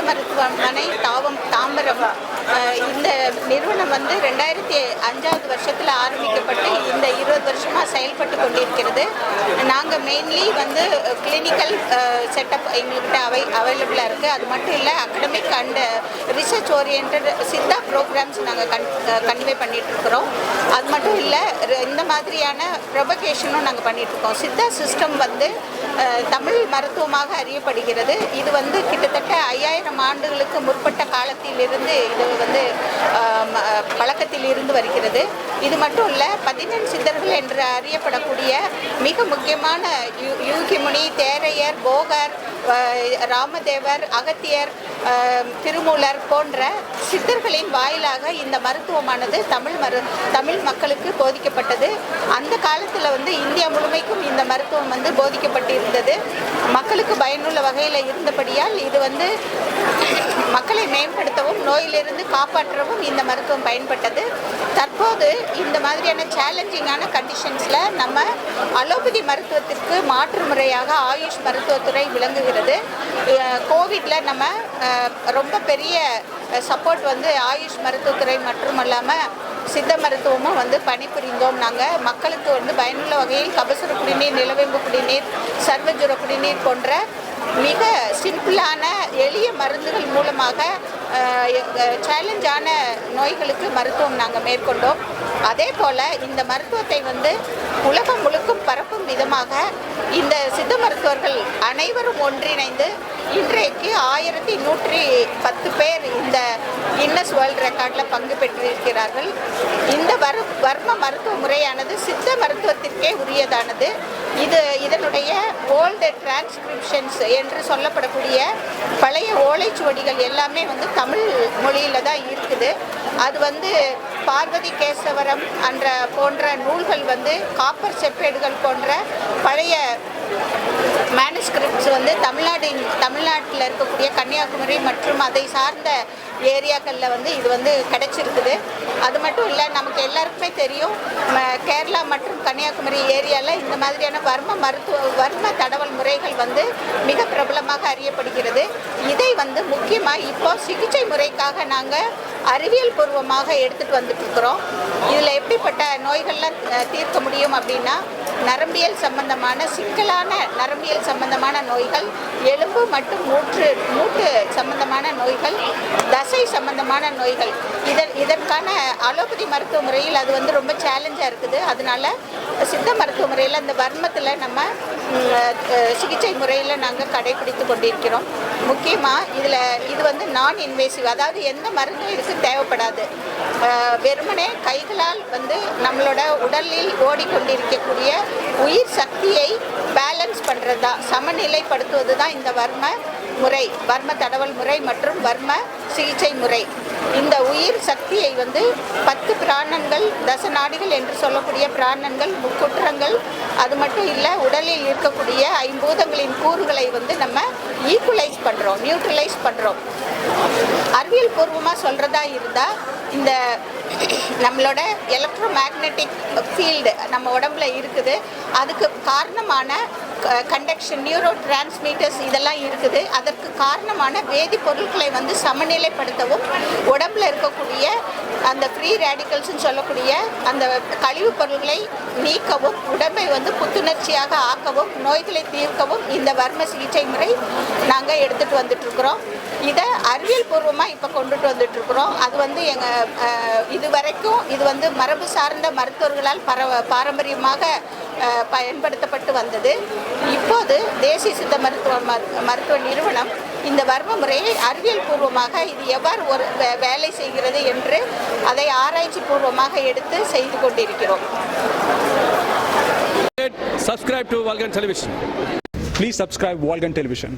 மருத்துவமனை தாம்பரம் இந்த நிறுவனம் வந்து 2005 வருஷத்தில் ஆரம்பிக்கப்பட்டு இந்த 20 வருஷமாக செயல்பட்டு கொண்டிருக்கிறது. நாங்கள் மெயின்லி வந்து கிளினிக்கல் செட்டப் எங்கள்கிட்ட அவைலபிளாக இருக்குது. அது மட்டும் இல்லை, academic and research oriented Siddha programmes நாங்கள் கன்வே பண்ணிகிட்ருக்குறோம். அது மட்டும் இல்லை, இந்த மாதிரியான ப்ரொபகேஷனும் நாங்கள் பண்ணிகிட்ருக்கோம். சித்தா சிஸ்டம் வந்து தமிழ் மருத்துவமாக அறியப்படுகிறது. இது வந்து கிட்டத்தட்ட 5000 ஆண்டுகளுக்கு முற்பட்ட காலத்திலிருந்து இது வந்து பழக்கத்தில் இருந்து வருகிறது. இது மட்டும் இல்லை, 14 சித்தர்கள் என்று அறியப்படக்கூடிய மிக முக்கியமான யூகிமுனி, தேரையர், போகர், ராமதேவர், அகத்தியர், திருமூலர் போன்ற சித்தர்களின் வாயிலாக இந்த மருத்துவமானது தமிழ் மக்களுக்கு போதிக்கப்பட்டது. அந்த காலத்தில் வந்து இந்தியா முழுமைக்கும் இந்த மருத்துவம் வந்து போதிக்கப்பட்டிருந்தது. மக்களுக்கு பயனுள்ள வகையில் இருந்தபடியால் இது வந்து மக்களை மேம்படுத்தவும் நோயிலிருந்து காப்பாற்றவும் இந்த மருத்துவம் பயன்பட்டது. தற்போது இந்த மாதிரியான சேலஞ்சிங்கான கண்டிஷன்ஸில் நம்ம அலோபதி மருத்துவத்திற்கு மாற்று முறையாக ஆயுஷ் மருத்துவத்துறை விளங்குகிறது. கோவிடில் நம்ம ரொம்ப பெரிய சப்போர்ட் வந்து ஆயுஷ் மருத்துவத்துறை மட்டுமல்லாமல் சித்த மருத்துவமும் வந்து பணிபுரிந்தோம். நாங்கள் மக்களுக்கு வந்து பயனுள்ள வகையில் கபசுர குடிநீர், நிலவேம்பு குடிநீர், சர்வஜுர குடிநீர் போன்ற மிக சிம்பிளான எளிய மருந்துகள் மூலமாக சேலஞ்சான நோய்களுக்கு மருத்துவம் நாங்கள் மேற்கொண்டோம். அதே போல் இந்த மருத்துவத்தை வந்து உலகம் முழுக்கும் பரப்பும் விதமாக இந்த சித்த மருத்துவர்கள் அனைவரும் ஒன்றிணைந்து இன்றைக்கு 1110 பேர் இந்த கின்னஸ் வேர்ல்ட் ரெக்கார்டில் பங்கு பெற்றிருக்கிறார்கள். இந்த வர்ம மருத்துவ முறையானது சித்த மருத்துவத்திற்கே உரியதானது. இதனுடைய ஓல்டு டிரான்ஸ்கிரிப்ஷன்ஸ் என்று சொல்லப்படக்கூடிய பழைய ஓலைச்சுவடிகள் எல்லாமே வந்து தமிழ் மொழியில் தான் இருக்குது. அது வந்து பார்வதி கேசவரம் போன்ற நூல்கள் வந்து காப்பர் செப்பேடுகள் போன்ற பழைய மேனுஸ்கிரிப்ட்ஸ் வந்து தமிழ்நாட்டில் இருக்கக்கூடிய கன்னியாகுமரி மற்றும் அதை சார்ந்த ஏரியாக்களில் வந்து இது வந்து கிடைச்சிருக்குது. அது மட்டும் இல்லை, நமக்கு எல்லாருக்குமே தெரியும், கேரளா மற்றும் கன்னியாகுமரி ஏரியாவில் இந்த மாதிரியான வர்ம தடவல் முறைகள் வந்து மிக பிரபலமாக அறியப்படுகிறது. இதை வந்து முக்கியமாக இப்போ சிகிச்சை முறைக்காக நாங்கள் அறிவியல் பூர்வமாக எடுத்துகிட்டு வந்துட்டுருக்குறோம். இதில் எப்படிப்பட்ட நோய்கள்லாம் தீர்க்க முடியும் அப்படின்னா, நரம்பியல் சம்பந்தமான சிக்கலான நரம்பியல் சம்பந்தமான நோய்கள், எலும்பு மற்றும் மூட்டு சம்பந்தமான நோய்கள், தசை சம்பந்தமான நோய்கள். இதற்கான அலோபதி மருத்துவ முறையில் அது வந்து ரொம்ப சேலஞ்சாக இருக்குது. அதனால சித்த மருத்துவ முறையில் அந்த வர்மத்தில் நம்ம சிகிச்சை முறையில் நாங்கள் கடைபிடித்து கொண்டிருக்கிறோம். முக்கியமாக இது வந்து நான் இன்வேசிவ், அதாவது எந்த மருந்தும் இதுக்கு தேவைப்படாது. வெறுமனே கைகளால் வந்து நம்மளோட உடலில் ஓடிக்கொண்டிருக்கக்கூடிய உயிர் சக்தியை பேலன்ஸ் பண்ணுறது தான், சமநிலைப்படுத்துவது தான் இந்த வர்ம தடவல் முறை மற்றும் வர்ம சிகிச்சை முறை. இந்த உயிர் சக்தியை வந்து 10 பிராணன்கள், தசநாடிகள் என்று சொல்லக்கூடிய பிராணன்கள், முக்குற்றங்கள், அது மட்டும் இல்லை, உடலில் இருக்கக்கூடிய 5 பூதங்களின் கூறுகளை வந்து நம்ம ஈக்குவலைஸ் பண்ணுறோம், நியூட்ரலைஸ் பண்ணுறோம். அறிவியல் பூர்வமாக சொல்கிறதா இருந்தால், இந்த நம்மளோட எலக்ட்ரோ மேக்னெட்டிக் ஃபீல்டு நம்ம உடம்புல இருக்குது. அதுக்கு காரணமான கண்டக்ஷன், நியூரோ டிரான்ஸ்மிட்டர்ஸ் இதெல்லாம் இருக்குது. அதற்கு காரணமான வேதிப்பொருட்களை வந்து சமநிலைப்படுத்தவும், உடம்பில் இருக்கக்கூடிய அந்த ஃப்ரீ ரேடிக்கல்ஸ்ன்னு சொல்லக்கூடிய அந்த கழிவுப் பொருட்களை நீக்கவும், உடம்பை வந்து புத்துணர்ச்சியாக ஆக்கவும், நோய்களை தீர்க்கவும் இந்த வர்ம சிகிச்சை முறை நாங்கள் எடுத்துகிட்டு வந்துட்டுருக்குறோம். இதை அறிவியல் பூர்வமாக இப்போ கொண்டுட்டு வந்துட்டுருக்குறோம். அது வந்து இது வரைக்கும் இது வந்து மரபு சார்ந்த மருத்துவர்களால் பாரம்பரியமாக பயன்படுத்தப்பட்டு வந்தது. இப்போது தேசிய சித்த மருத்துவ நிறுவனம் இந்த வர்ம முறையை அறிவியல் பூர்வமாக இது எவ்வாறு வேலை செய்கிறது என்று அதை ஆராய்ச்சி பூர்வமாக எடுத்து செய்து கொண்டிருக்கிறோம். Subscribe to Walgan Television. Please subscribe Walgan Television.